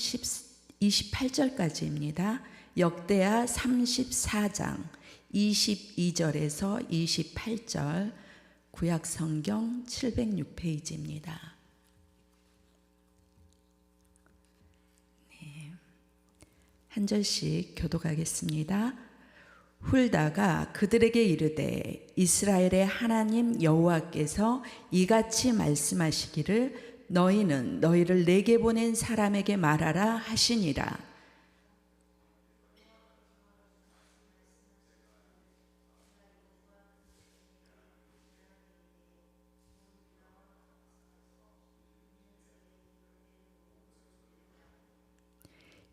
28절까지입니다. 역대하 34장 22절에서 28절, 구약성경 706페이지입니다. 한 절씩 교독하겠습니다. 훌다가 그들에게 이르되 이스라엘의 하나님 여호와께서 이같이 말씀하시기를 너희는 너희를 내게 보낸 사람에게 말하라 하시니라.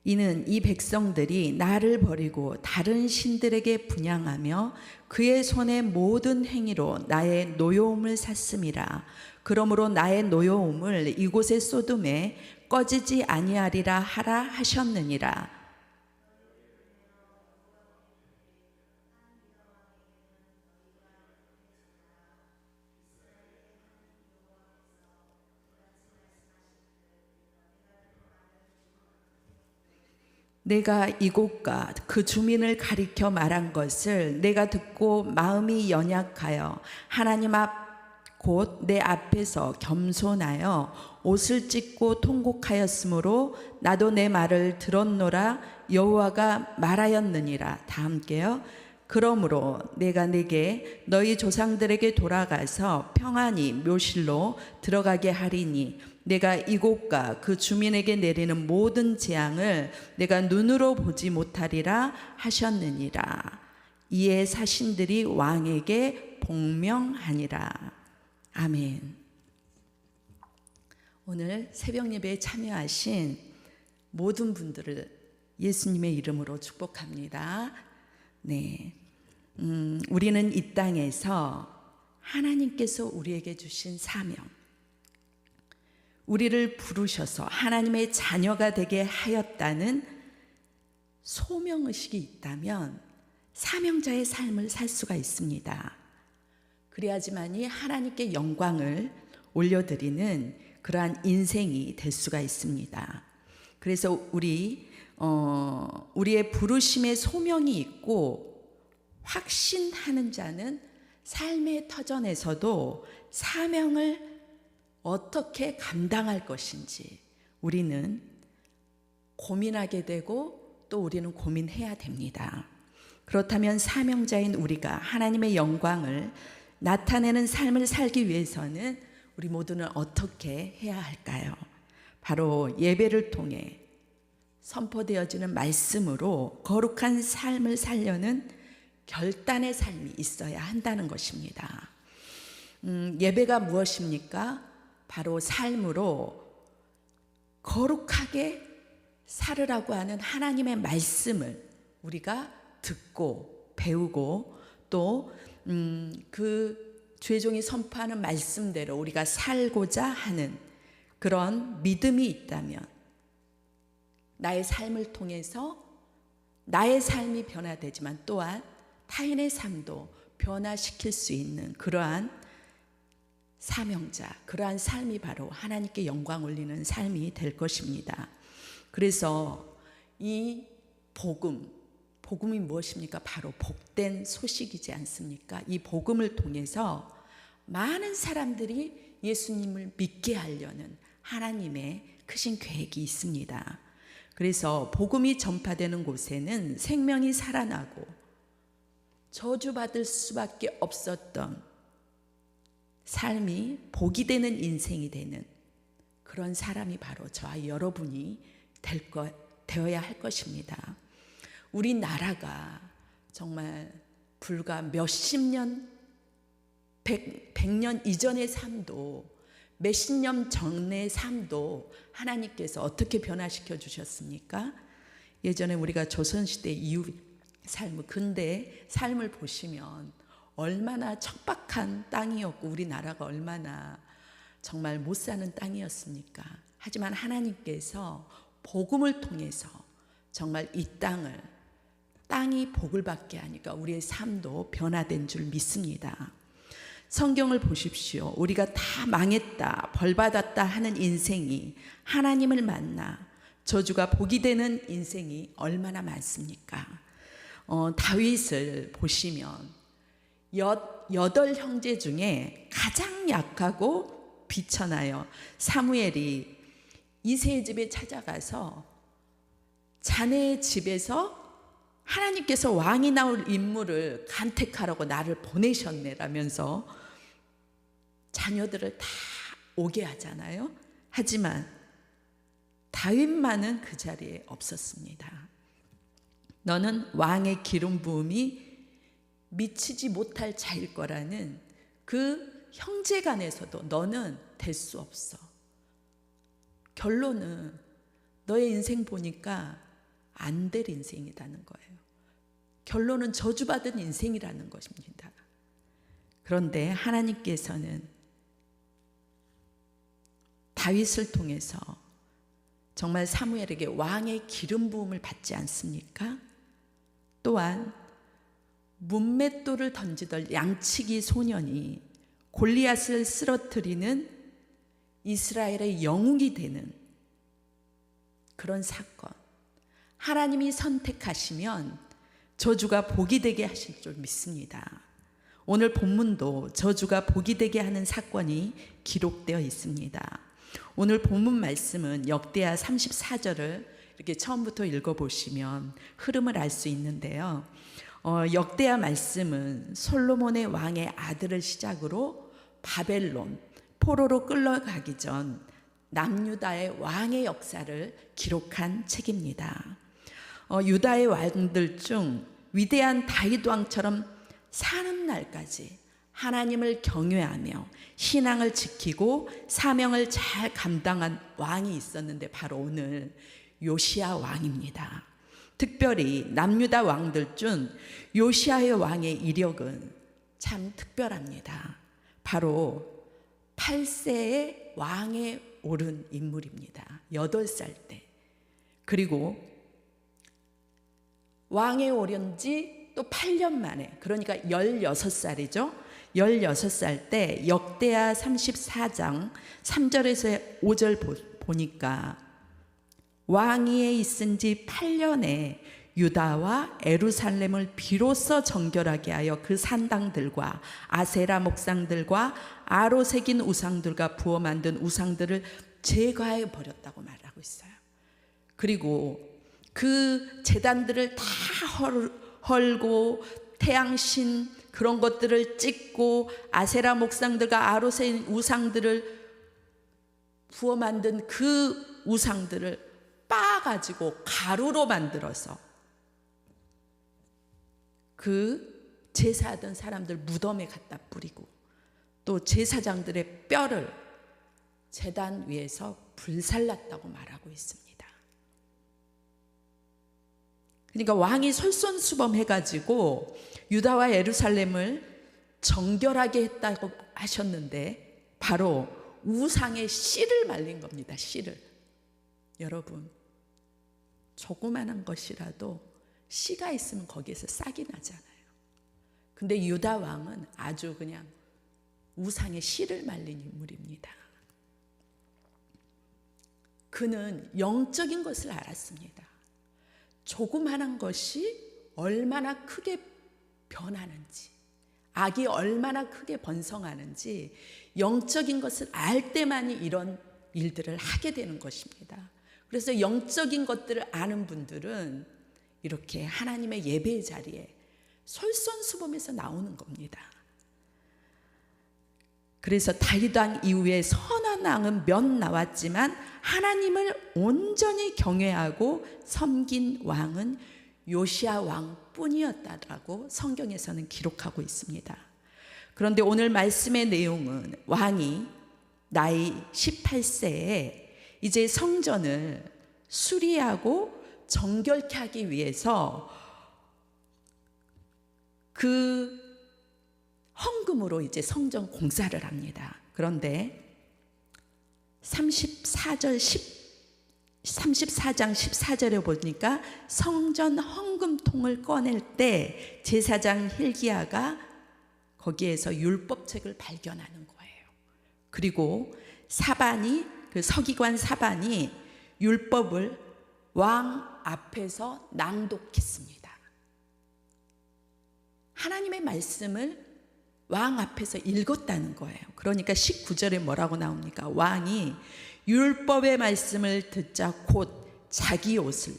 이는 이 백성들이 나를 버리고 다른 신들에게 분향하며 그의 손의 모든 행위로 나의 노여움을 샀음이라. 그러므로 나의 노여움을 이곳에 쏟음에 꺼지지 아니하리라 하라 하셨느니라. 내가 이곳과 그 주민을 가리켜 말한 것을 내가 듣고 마음이 연약하여 하나님 앞 곧 내 앞에서 겸손하여 옷을 찢고 통곡하였으므로 나도 내 말을 들었노라 여호와가 말하였느니라. 다 함께요. 그러므로 내가 네게 너희 조상들에게 돌아가서 평안히 묘실로 들어가게 하리니 내가 이곳과 그 주민에게 내리는 모든 재앙을 내가 눈으로 보지 못하리라 하셨느니라. 이에 사신들이 왕에게 복명하니라. 아멘. 오늘 새벽 예배에 참여하신 모든 분들을 예수님의 이름으로 축복합니다. 네, 우리는 이 땅에서 하나님께서 우리에게 주신 사명, 우리를 부르셔서 하나님의 자녀가 되게 하였다는 소명의식이 있다면 사명자의 삶을 살 수가 있습니다. 그래야지만이 하나님께 영광을 올려드리는 그러한 인생이 될 수가 있습니다. 그래서 우리의 부르심의 소명이 있고 확신하는 자는 삶의 터전에서도 사명을 어떻게 감당할 것인지 우리는 고민하게 되고 또 우리는 고민해야 됩니다. 그렇다면 사명자인 우리가 하나님의 영광을 나타내는 삶을 살기 위해서는 우리 모두는 어떻게 해야 할까요? 바로 예배를 통해 선포되어지는 말씀으로 거룩한 삶을 살려는 결단의 삶이 있어야 한다는 것입니다. 예배가 무엇입니까? 바로 삶으로 거룩하게 살으라고 하는 하나님의 말씀을 우리가 듣고 배우고 또 그 주의 종이 선포하는 말씀대로 우리가 살고자 하는 그런 믿음이 있다면 나의 삶을 통해서 나의 삶이 변화되지만 또한 타인의 삶도 변화시킬 수 있는 그러한 사명자, 그러한 삶이 바로 하나님께 영광 올리는 삶이 될 것입니다. 그래서 이 복음이 무엇입니까? 바로 복된 소식이지 않습니까? 이 복음을 통해서 많은 사람들이 예수님을 믿게 하려는 하나님의 크신 계획이 있습니다. 그래서 복음이 전파되는 곳에는 생명이 살아나고 저주받을 수밖에 없었던 삶이 복이 되는 인생이 되는 그런 사람이 바로 저와 여러분이 되어야 할 것입니다. 우리나라가 정말 불과 몇십 년, 100년 이전의 삶도 몇십 년 전의 삶도 하나님께서 어떻게 변화시켜 주셨습니까? 예전에 우리가 조선시대 이후 삶, 근대 삶을 보시면 얼마나 척박한 땅이었고 우리나라가 얼마나 정말 못 사는 땅이었습니까? 하지만 하나님께서 복음을 통해서 정말 이 땅이 복을 받게 하니까 우리의 삶도 변화된 줄 믿습니다. 성경을 보십시오. 우리가 다 망했다, 벌받았다 하는 인생이 하나님을 만나 저주가 복이 되는 인생이 얼마나 많습니까? 다윗을 보시면 여덟 형제 중에 가장 약하고 비천하여 사무엘이 이새의 집에 찾아가서 자네의 집에서 하나님께서 왕이 나올 인물을 간택하라고 나를 보내셨네라면서 자녀들을 다 오게 하잖아요. 하지만 다윗만은 그 자리에 없었습니다. 너는 왕의 기름 부음이 미치지 못할 자일 거라는 그 형제간에서도 너는 될 수 없어. 결론은 너의 인생 보니까 안 될 인생이라는 거예요. 결론은 저주받은 인생이라는 것입니다. 그런데 하나님께서는 다윗을 통해서 정말 사무엘에게 왕의 기름 부음을 받지 않습니까? 또한 문맷돌을 던지던 양치기 소년이 골리앗을 쓰러뜨리는 이스라엘의 영웅이 되는 그런 사건. 하나님이 선택하시면 저주가 복이 되게 하실 줄 믿습니다. 오늘 본문도 저주가 복이 되게 하는 사건이 기록되어 있습니다. 오늘 본문 말씀은 역대하 34절을 이렇게 처음부터 읽어보시면 흐름을 알 수 있는데요. 역대하 말씀은 솔로몬의 왕의 아들을 시작으로 바벨론, 포로로 끌려가기 전 남유다의 왕의 역사를 기록한 책입니다. 유다의 왕들 중 위대한 다윗 왕처럼 사는 날까지 하나님을 경외하며 신앙을 지키고 사명을 잘 감당한 왕이 있었는데 바로 오늘 요시야 왕입니다. 특별히 남유다 왕들 중 요시야의 왕의 이력은 참 특별합니다. 바로 8세의 왕에 오른 인물입니다. 8살 때. 그리고 왕에 오른 지 또 8년 만에, 그러니까 16살이죠. 16살 때 역대하 34장 3절에서 5절 보니까 왕위에 있은 지 8년에 유다와 에루살렘을 비로소 정결하게 하여 그 산당들과 아세라 목상들과 아로 새긴 우상들과 부어 만든 우상들을 제거해 버렸다고 말하고 있어요. 그리고 그 제단들을 다 헐고 태양신 그런 것들을 찍고 아세라 목상들과 아로 새긴 우상들을 부어 만든 그 우상들을 빻아가지고 가루로 만들어서 그 제사하던 사람들 무덤에 갖다 뿌리고 또 제사장들의 뼈를 제단 위에서 불살랐다고 말하고 있습니다. 그러니까 왕이 솔선수범해가지고 유다와 예루살렘을 정결하게 했다고 하셨는데 바로 우상의 씨를 말린 겁니다. 씨를. 여러분, 조그만한 것이라도 씨가 있으면 거기에서 싹이 나잖아요. 근데 유다 왕은 아주 그냥 우상의 씨를 말린 인물입니다. 그는 영적인 것을 알았습니다. 조그만한 것이 얼마나 크게 변하는지, 악이 얼마나 크게 번성하는지 영적인 것을 알 때만이 이런 일들을 하게 되는 것입니다. 그래서 영적인 것들을 아는 분들은 이렇게 하나님의 예배의 자리에 솔선수범해서 나오는 겁니다. 그래서 다윗 왕 이후에 선한 왕은 몇 나왔지만 하나님을 온전히 경외하고 섬긴 왕은 요시야 왕뿐이었다라고 성경에서는 기록하고 있습니다. 그런데 오늘 말씀의 내용은 왕이 나이 18세에 이제 성전을 수리하고 정결케 하기 위해서 그 헌금으로 이제 성전 공사를 합니다. 그런데 34장 14절에 보니까 성전 헌금통을 꺼낼 때 제사장 hil기야가 거기에서 율법책을 발견하는 거예요. 그리고 사반이, 그 서기관 사반이 율법을 왕 앞에서 낭독했습니다. 하나님의 말씀을 왕 앞에서 읽었다는 거예요. 그러니까 19절에 뭐라고 나옵니까? 왕이 율법의 말씀을 듣자 곧 자기 옷을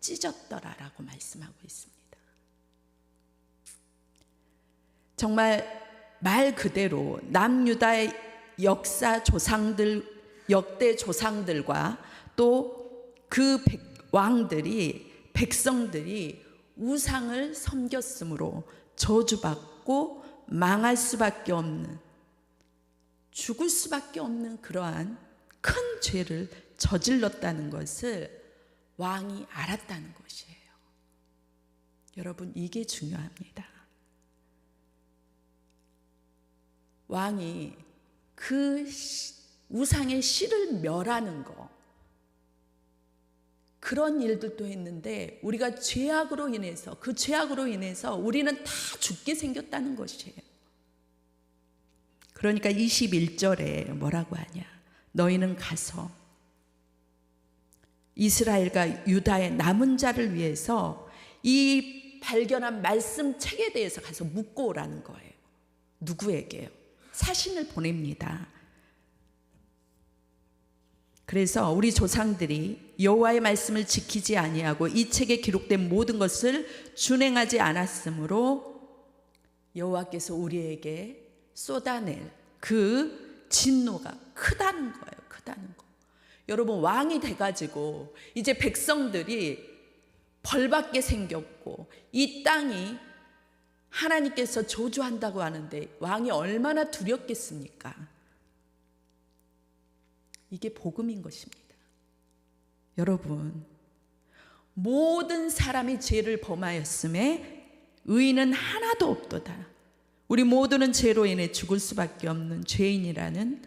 찢었더라라고 말씀하고 있습니다. 정말 말 그대로 남유다의 역대 조상들과 또 그 왕들이, 백성들이 우상을 섬겼으므로 저주받고 망할 수밖에 없는, 죽을 수밖에 없는 그러한 큰 죄를 저질렀다는 것을 왕이 알았다는 것이에요. 여러분, 이게 중요합니다. 왕이 그 우상의 씨를 멸하는 거, 그런 일들도 했는데 우리가 죄악으로 인해서, 그 죄악으로 인해서 우리는 다 죽게 생겼다는 것이에요. 그러니까 21절에 뭐라고 하냐? 너희는 가서 이스라엘과 유다의 남은 자를 위해서 이 발견한 말씀 책에 대해서 가서 묻고 오라는 거예요. 누구에게요? 사신을 보냅니다. 그래서 우리 조상들이 여호와의 말씀을 지키지 아니하고 이 책에 기록된 모든 것을 준행하지 않았으므로 여호와께서 우리에게 쏟아낼 그 진노가 크다는 거예요. 크다는 거. 여러분, 왕이 돼가지고 이제 백성들이 벌받게 생겼고 이 땅이 하나님께서 저주한다고 하는데 왕이 얼마나 두렵겠습니까? 이게 복음인 것입니다. 여러분, 모든 사람이 죄를 범하였음에 의인은 하나도 없도다. 우리 모두는 죄로 인해 죽을 수밖에 없는 죄인이라는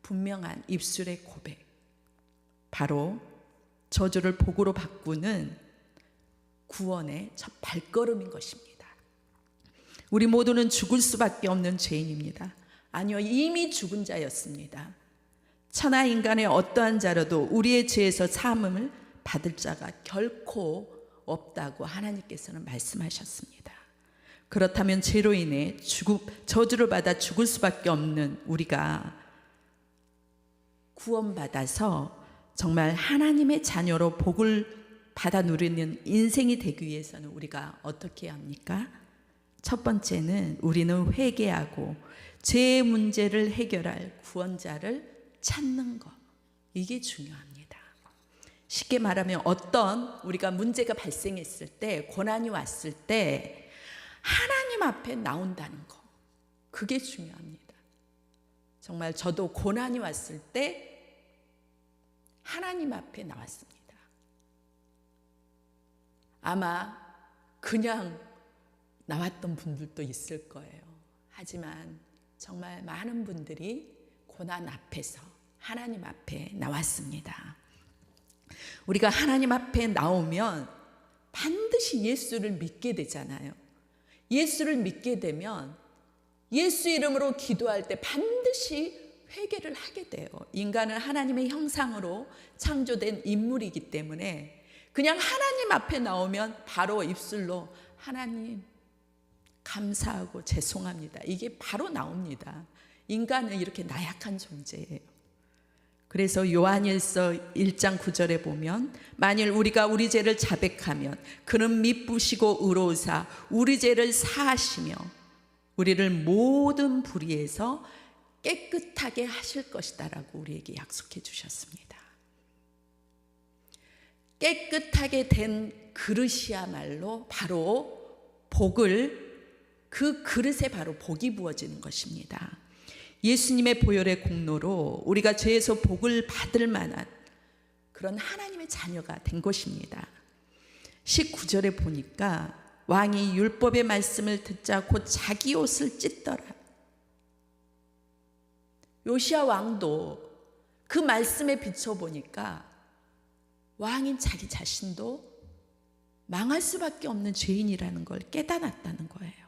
분명한 입술의 고백, 바로 저주를 복으로 바꾸는 구원의 첫 발걸음인 것입니다. 우리 모두는 죽을 수밖에 없는 죄인입니다. 아니요, 이미 죽은 자였습니다. 천하 인간의 어떠한 자라도 우리의 죄에서 사함을 받을 자가 결코 없다고 하나님께서는 말씀하셨습니다. 그렇다면 죄로 인해 저주를 받아 죽을 수밖에 없는 우리가 구원받아서 정말 하나님의 자녀로 복을 받아 누리는 인생이 되기 위해서는 우리가 어떻게 해야 합니까? 첫 번째는 우리는 회개하고 죄의 문제를 해결할 구원자를 찾는 것, 이게 중요합니다. 쉽게 말하면 어떤 우리가 문제가 발생했을 때, 고난이 왔을 때 하나님 앞에 나온다는 것, 그게 중요합니다. 정말 저도 고난이 왔을 때 하나님 앞에 나왔습니다. 아마 그냥 나왔던 분들도 있을 거예요. 하지만 정말 많은 분들이 고난 앞에서 하나님 앞에 나왔습니다. 우리가 하나님 앞에 나오면 반드시 예수를 믿게 되잖아요. 예수를 믿게 되면 예수 이름으로 기도할 때 반드시 회개를 하게 돼요. 인간은 하나님의 형상으로 창조된 인물이기 때문에 그냥 하나님 앞에 나오면 바로 입술로 하나님 감사하고 죄송합니다, 이게 바로 나옵니다. 인간은 이렇게 나약한 존재예요. 그래서 요한일서 1장 9절에 보면 만일 우리가 우리 죄를 자백하면 그는 미쁘시고 의로우사 우리 죄를 사하시며 우리를 모든 불의에서 깨끗하게 하실 것이다 라고 우리에게 약속해 주셨습니다. 깨끗하게 된 그릇이야말로 바로 복을, 그 그릇에 바로 복이 부어지는 것입니다. 예수님의 보혈의 공로로 우리가 죄에서 복을 받을 만한 그런 하나님의 자녀가 된 것입니다. 19절에 보니까 왕이 율법의 말씀을 듣자 곧 자기 옷을 찢더라. 요시야 왕도 그 말씀에 비춰보니까 왕인 자기 자신도 망할 수밖에 없는 죄인이라는 걸 깨달았다는 거예요.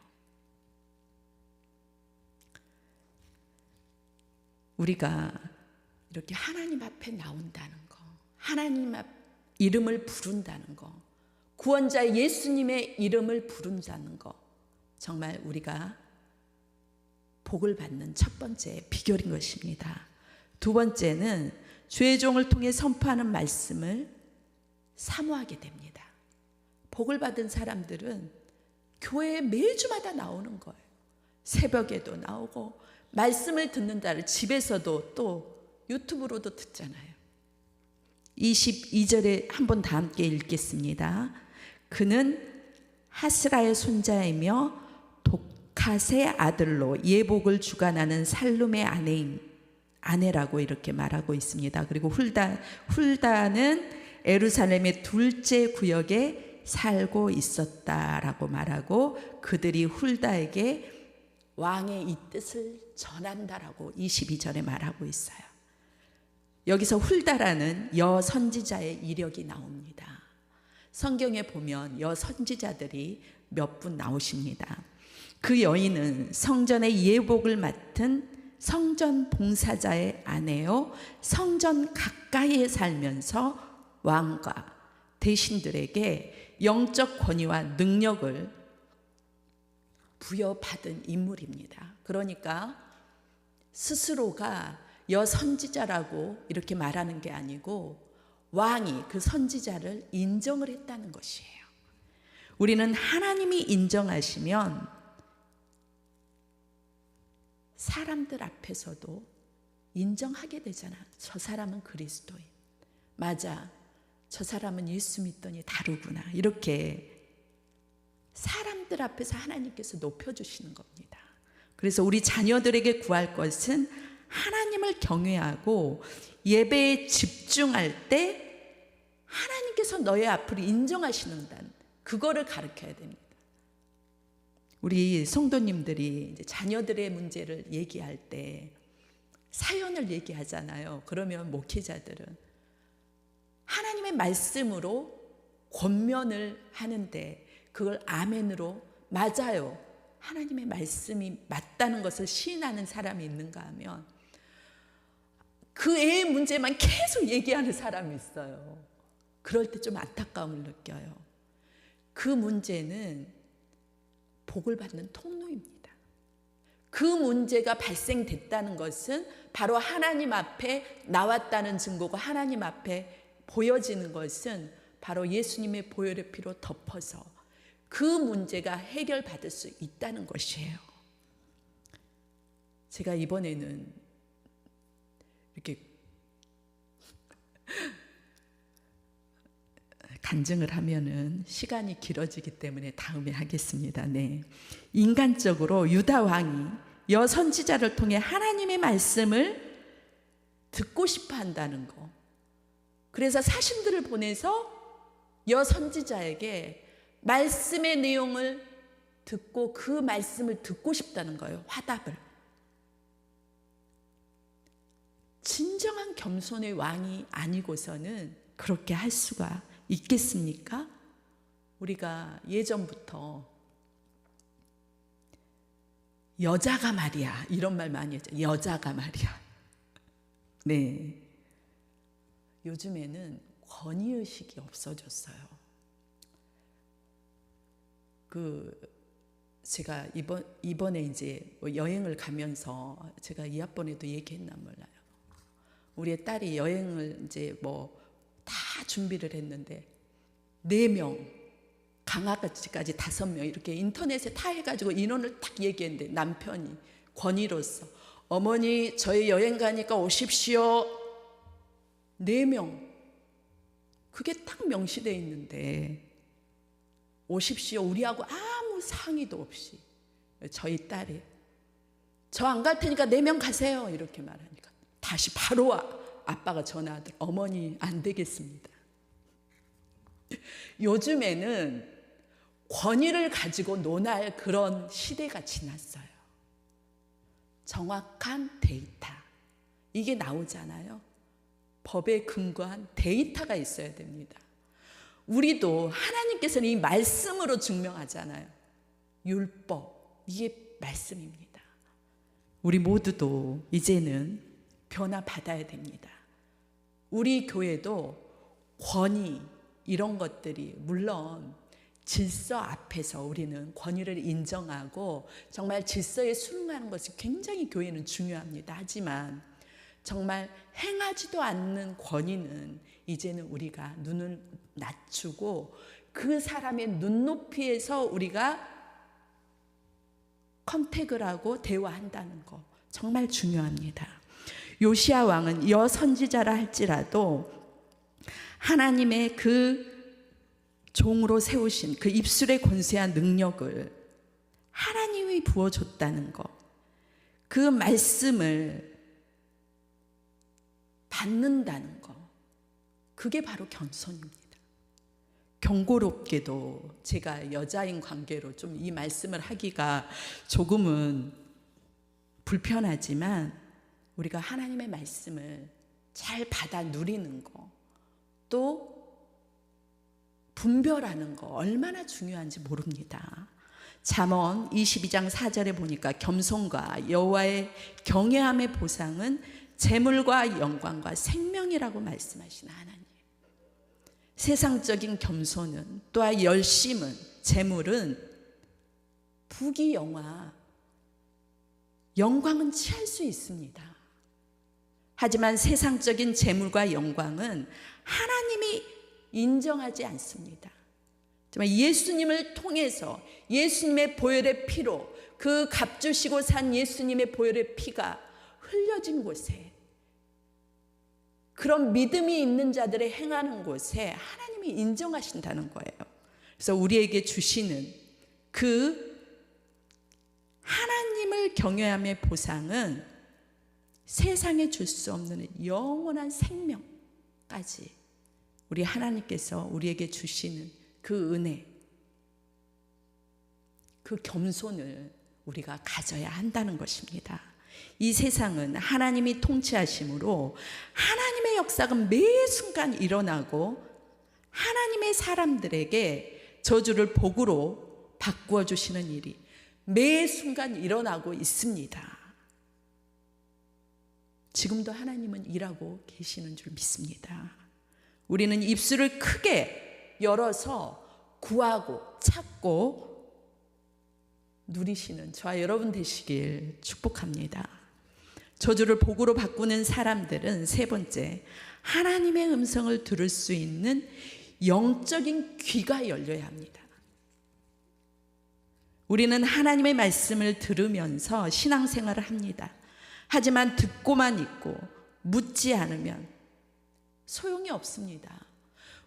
우리가 이렇게 하나님 앞에 나온다는 거, 하나님 이름을 부른다는 거, 구원자 예수님의 이름을 부른다는 거, 정말 우리가 복을 받는 첫 번째 비결인 것입니다. 두 번째는 주의 종을 통해 선포하는 말씀을 사모하게 됩니다. 복을 받은 사람들은 교회에 매주마다 나오는 거예요. 새벽에도 나오고 말씀을 듣는다를 집에서도 또 유튜브로도 듣잖아요. 22절에 한 번 다 함께 읽겠습니다. 그는 하스라의 손자이며 독핫의 아들로 예복을 주관하는 살룸의 아내라고 이렇게 말하고 있습니다. 그리고 훌다는 예루살렘의 둘째 구역에 살고 있었다라고 말하고, 그들이 훌다에게 왕의 이 뜻을 전한다라고 22절에 말하고 있어요. 여기서 훌다라는 여선지자의 이력이 나옵니다. 성경에 보면 여선지자들이 몇 분 나오십니다. 그 여인은 성전의 예복을 맡은 성전 봉사자의 아내요, 성전 가까이에 살면서 왕과 대신들에게 영적 권위와 능력을 부여받은 인물입니다. 그러니까 스스로가 여선지자라고 이렇게 말하는 게 아니고 왕이 그 선지자를 인정을 했다는 것이에요. 우리는 하나님이 인정하시면 사람들 앞에서도 인정하게 되잖아. 저 사람은 그리스도인. 맞아. 저 사람은 예수 믿더니 다르구나. 이렇게 사람들 앞에서 하나님께서 높여주시는 겁니다. 그래서 우리 자녀들에게 구할 것은 하나님을 경외하고 예배에 집중할 때 하나님께서 너의 앞을 인정하시는다는 그거를 가르쳐야 됩니다. 우리 성도님들이 이제 자녀들의 문제를 얘기할 때 사연을 얘기하잖아요. 그러면 목회자들은 하나님의 말씀으로 권면을 하는데 그걸 아멘으로 맞아요, 하나님의 말씀이 맞다는 것을 시인하는 사람이 있는가 하면 그 애의 문제만 계속 얘기하는 사람이 있어요. 그럴 때 좀 안타까움을 느껴요. 그 문제는 복을 받는 통로입니다. 그 문제가 발생됐다는 것은 바로 하나님 앞에 나왔다는 증거고, 하나님 앞에 보여지는 것은 바로 예수님의 보혈의 피로 덮어서 그 문제가 해결받을 수 있다는 것이에요. 제가 이번에는 이렇게 간증을 하면은 시간이 길어지기 때문에 다음에 하겠습니다. 네. 인간적으로 유다 왕이 여선지자를 통해 하나님의 말씀을 듣고 싶어 한다는 거. 그래서 사신들을 보내서 여선지자에게 말씀의 내용을 듣고 그 말씀을 듣고 싶다는 거예요. 화답을. 진정한 겸손의 왕이 아니고서는 그렇게 할 수가 있겠습니까? 우리가 예전부터 여자가 말이야 이런 말 많이 했죠. 여자가 말이야. 네. 요즘에는 권위의식이 없어졌어요. 제가 이번에 이제 여행을 가면서 제가 이 앞번에도 얘기했나 몰라요. 우리의 딸이 여행을 이제 다 준비를 했는데 4명, 강아지까지 5명 이렇게 인터넷에 다 해가지고 인원을 딱 얘기했는데 남편이 권위로서 어머니 저희 여행 가니까 오십시오. 4명. 그게 딱 명시되어 있는데 오십시오. 우리하고 아무 상의도 없이 저희 딸이 저 안 갈 테니까 4명 가세요. 이렇게 말하니까 다시 바로 아빠가 전화하더라. 어머니 안 되겠습니다. 요즘에는 권위를 가지고 논할 그런 시대가 지났어요. 정확한 데이터 이게 나오잖아요. 법에 근거한 데이터가 있어야 됩니다. 우리도 하나님께서는 이 말씀으로 증명하잖아요. 율법 이게 말씀입니다. 우리 모두도 이제는 변화받아야 됩니다. 우리 교회도 권위 이런 것들이 물론 질서 앞에서 우리는 권위를 인정하고 정말 질서에 순응하는 것이 굉장히 교회는 중요합니다. 하지만 정말 행하지도 않는 권위는 이제는 우리가 눈을 낮추고 그 사람의 눈높이에서 우리가 컨택을 하고 대화한다는 거 정말 중요합니다. 요시야 왕은 여선지자라 할지라도 하나님의 그 종으로 세우신 그 입술의 권세한 능력을 하나님이 부어줬다는 것, 그 말씀을 받는다는 것, 그게 바로 겸손입니다. 경고롭게도 제가 여자인 관계로 좀 이 말씀을 하기가 조금은 불편하지만 우리가 하나님의 말씀을 잘 받아 누리는 거, 또 분별하는 거 얼마나 중요한지 모릅니다. 잠언 22장 4절에 보니까 겸손과 여호와의 경외함의 보상은 재물과 영광과 생명이라고 말씀하신 하나님. 세상적인 겸손은 또한 열심은 재물은 부귀영화 영광은 취할 수 있습니다. 하지만 세상적인 재물과 영광은 하나님이 인정하지 않습니다. 정말 예수님을 통해서 예수님의 보혈의 피로 그 값주시고 산 예수님의 보혈의 피가 흘려진 곳에 그런 믿음이 있는 자들의 행하는 곳에 하나님이 인정하신다는 거예요. 그래서 우리에게 주시는 그 하나님을 경외함의 보상은 세상에 줄 수 없는 영원한 생명까지 우리 하나님께서 우리에게 주시는 그 은혜, 그 겸손을 우리가 가져야 한다는 것입니다. 이 세상은 하나님이 통치하심으로 하나님의 역사가 매 순간 일어나고 하나님의 사람들에게 저주를 복으로 바꾸어 주시는 일이 매 순간 일어나고 있습니다. 지금도 하나님은 일하고 계시는 줄 믿습니다. 우리는 입술을 크게 열어서 구하고 찾고 누리시는 저와 여러분 되시길 축복합니다. 저주를 복으로 바꾸는 사람들은 세 번째, 하나님의 음성을 들을 수 있는 영적인 귀가 열려야 합니다. 우리는 하나님의 말씀을 들으면서 신앙생활을 합니다. 하지만 듣고만 있고 묻지 않으면 소용이 없습니다.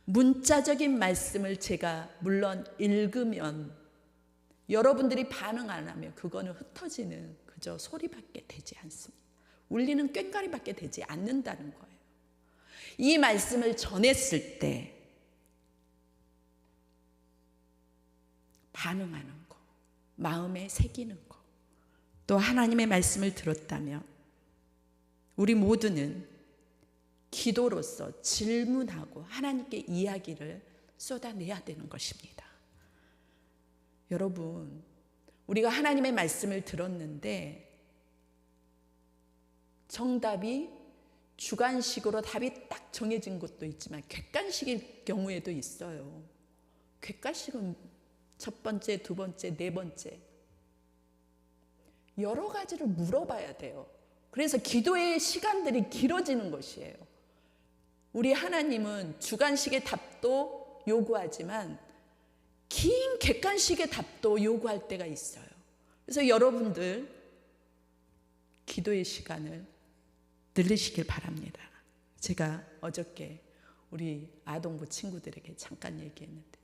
문자적인 말씀을 제가 물론 읽으면 여러분들이 반응 안 하면 그거는 흩어지는 그저 소리밖에 되지 않습니다. 울리는 꽹과리밖에 되지 않는다는 거예요. 이 말씀을 전했을 때 반응하는 거, 마음에 새기는 거, 또 하나님의 말씀을 들었다면 우리 모두는 기도로서 질문하고 하나님께 이야기를 쏟아내야 되는 것입니다. 여러분, 우리가 하나님의 말씀을 들었는데 정답이 주관식으로 답이 딱 정해진 것도 있지만 객관식일 경우에도 있어요. 객관식은 첫 번째, 두 번째, 네 번째 여러 가지를 물어봐야 돼요. 그래서 기도의 시간들이 길어지는 것이에요. 우리 하나님은 주관식의 답도 요구하지만 긴 객관식의 답도 요구할 때가 있어요. 그래서 여러분들 기도의 시간을 늘리시길 바랍니다. 제가 어저께 우리 아동부 친구들에게 잠깐 얘기했는데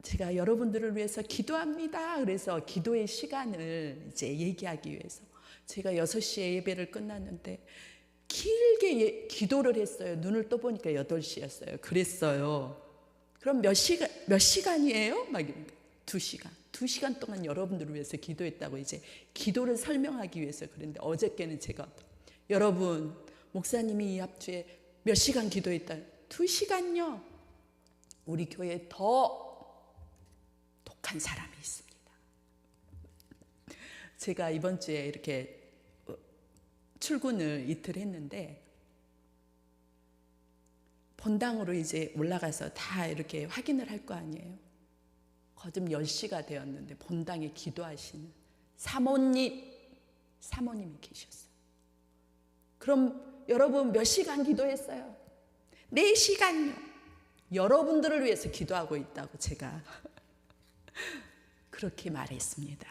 제가 여러분들을 위해서 기도합니다. 그래서 기도의 시간을 이제 얘기하기 위해서 제가 6시에 예배를 끝났는데 길게 기도를 했어요. 눈을 떠보니까 8시였어요. 그랬어요. 그럼 몇 시간이에요? 막 2시간. 2시간 동안 여러분들을 위해서 기도했다고 이제 기도를 설명하기 위해서 그랬는데 어저께는 제가 여러분 목사님이 이 합주에 몇 시간 기도했다. 2시간요. 우리 교회에 더 독한 사람이 있습니다. 제가 이번 주에 이렇게 출근을 이틀 했는데 본당으로 이제 올라가서 다 이렇게 확인을 할 거 아니에요. 거듭 10시가 되었는데 본당에 기도하시는 사모님이 계셨어요. 그럼 여러분 몇 시간 기도했어요? 4시간요. 여러분들을 위해서 기도하고 있다고 제가 그렇게 말했습니다.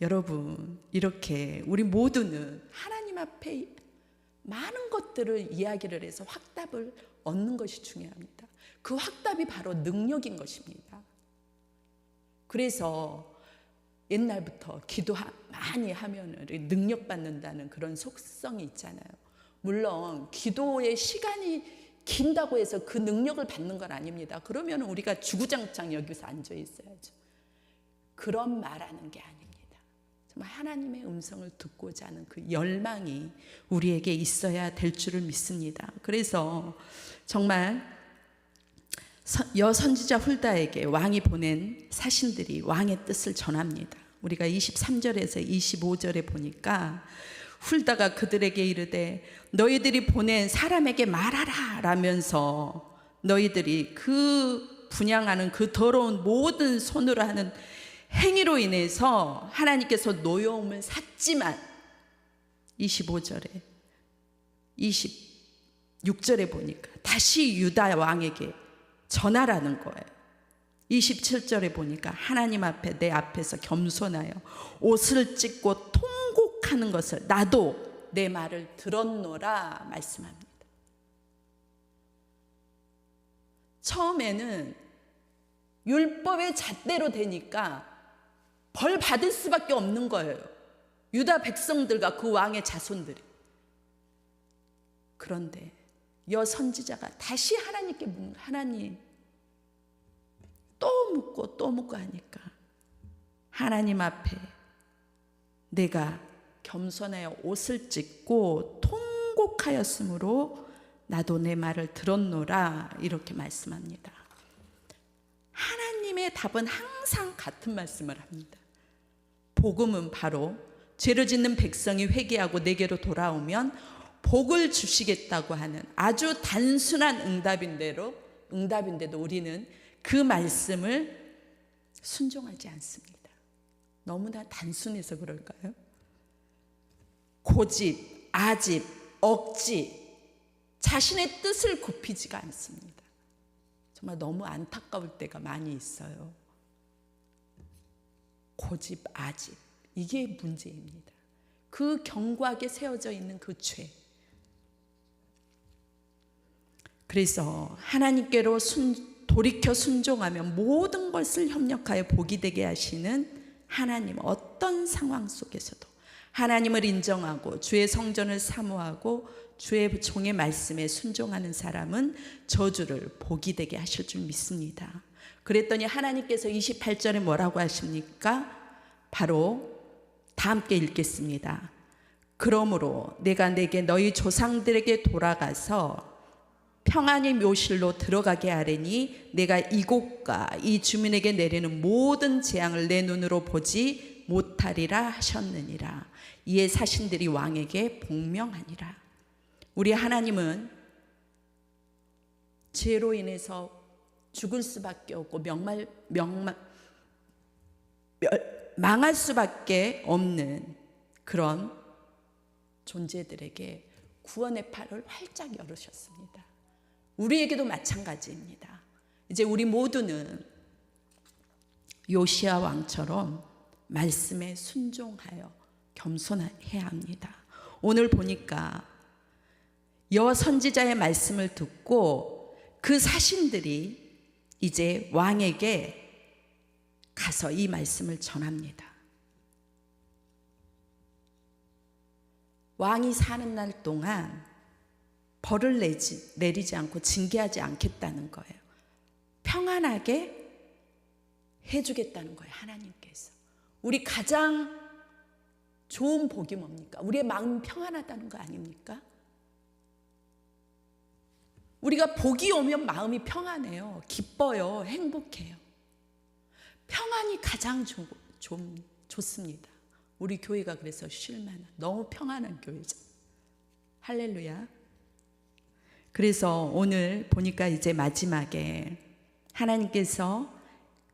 여러분, 이렇게 우리 모두는 하나님 앞에 많은 것들을 이야기를 해서 확답을 얻는 것이 중요합니다. 그 확답이 바로 능력인 것입니다. 그래서 옛날부터 기도 많이 하면 능력 받는다는 그런 속성이 있잖아요. 물론 기도의 시간이 긴다고 해서 그 능력을 받는 건 아닙니다. 그러면 우리가 주구장창 여기서 앉아 있어야죠. 그런 말하는 게 아닙니다. 정말 하나님의 음성을 듣고자 하는 그 열망이 우리에게 있어야 될 줄을 믿습니다. 그래서 정말 여선지자 훌다에게 왕이 보낸 사신들이 왕의 뜻을 전합니다. 우리가 23절에서 25절에 보니까 훌다가 그들에게 이르되 너희들이 보낸 사람에게 말하라 라면서 너희들이 그 분양하는 그 더러운 모든 손으로 하는 행위로 인해서 하나님께서 노여움을 샀지만 25절에 26절에 보니까 다시 유다 왕에게 전하라는 거예요. 27절에 보니까 하나님 앞에 내 앞에서 겸손하여 옷을 찢고 통곡하는 것을 나도 내 말을 들었노라 말씀합니다. 처음에는 율법의 잣대로 되니까 벌 받을 수밖에 없는 거예요. 유다 백성들과 그 왕의 자손들이. 그런데 여선지자가 다시 하나님께 묻는, 하나님, 또 묻고 하니까 하나님 앞에 내가 겸손하여 옷을 찢고 통곡하였으므로 나도 내 말을 들었노라 이렇게 말씀합니다. 하나님의 답은 항상 같은 말씀을 합니다. 복음은 바로 죄를 짓는 백성이 회개하고 내게로 돌아오면 복을 주시겠다고 하는 아주 단순한 응답인데도 우리는 그 말씀을 순종하지 않습니다. 너무나 단순해서 그럴까요? 고집, 아집, 억지, 자신의 뜻을 굽히지가 않습니다. 정말 너무 안타까울 때가 많이 있어요. 고집, 아집, 이게 문제입니다. 그 견고하게 세워져 있는 그 죄. 그래서 하나님께로 돌이켜 순종하면 모든 것을 협력하여 복이 되게 하시는 하나님, 어떤 상황 속에서도 하나님을 인정하고 주의 성전을 사모하고 주의 종의 말씀에 순종하는 사람은 저주를 복이 되게 하실 줄 믿습니다. 그랬더니 하나님께서 28절에 뭐라고 하십니까? 바로 다 함께 읽겠습니다. 그러므로 내가 내게 너희 조상들에게 돌아가서 평안히 묘실로 들어가게 하리니 내가 이곳과 이 주민에게 내리는 모든 재앙을 내 눈으로 보지 못하리라 하셨느니라. 이에 사신들이 왕에게 복명하니라. 우리 하나님은 죄로 인해서 죽을 수밖에 없고 망할 수밖에 없는 그런 존재들에게 구원의 팔을 활짝 열으셨습니다. 우리에게도 마찬가지입니다. 이제 우리 모두는 요시야 왕처럼 말씀에 순종하여 겸손해야 합니다. 오늘 보니까 여선지자의 말씀을 듣고 그 사신들이 이제 왕에게 가서 이 말씀을 전합니다. 왕이 사는 날 동안 벌을 내리지 않고 징계하지 않겠다는 거예요. 평안하게 해주겠다는 거예요. 하나님께서. 우리 가장 좋은 복이 뭡니까? 우리의 마음이 평안하다는 거 아닙니까? 우리가 복이 오면 마음이 평안해요. 기뻐요. 행복해요. 평안이 가장 좋습니다. 우리 교회가 그래서 쉴만한, 너무 평안한 교회죠. 할렐루야. 그래서 오늘 보니까 이제 마지막에 하나님께서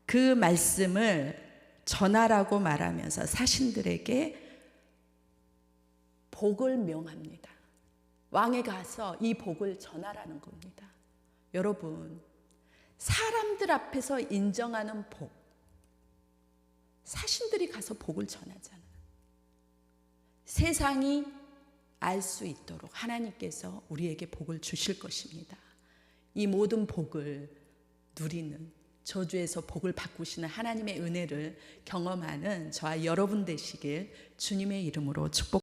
그 말씀을 전하라고 말하면서 사신들에게 복을 명합니다. 왕에 가서 이 복을 전하라는 겁니다. 여러분, 사람들 앞에서 인정하는 복, 사신들이 가서 복을 전하잖아요. 세상이 알 수 있도록 하나님께서 우리에게 복을 주실 것입니다. 이 모든 복을 누리는, 저주에서 복을 바꾸시는 하나님의 은혜를 경험하는 저와 여러분 되시길 주님의 이름으로 축복합니다.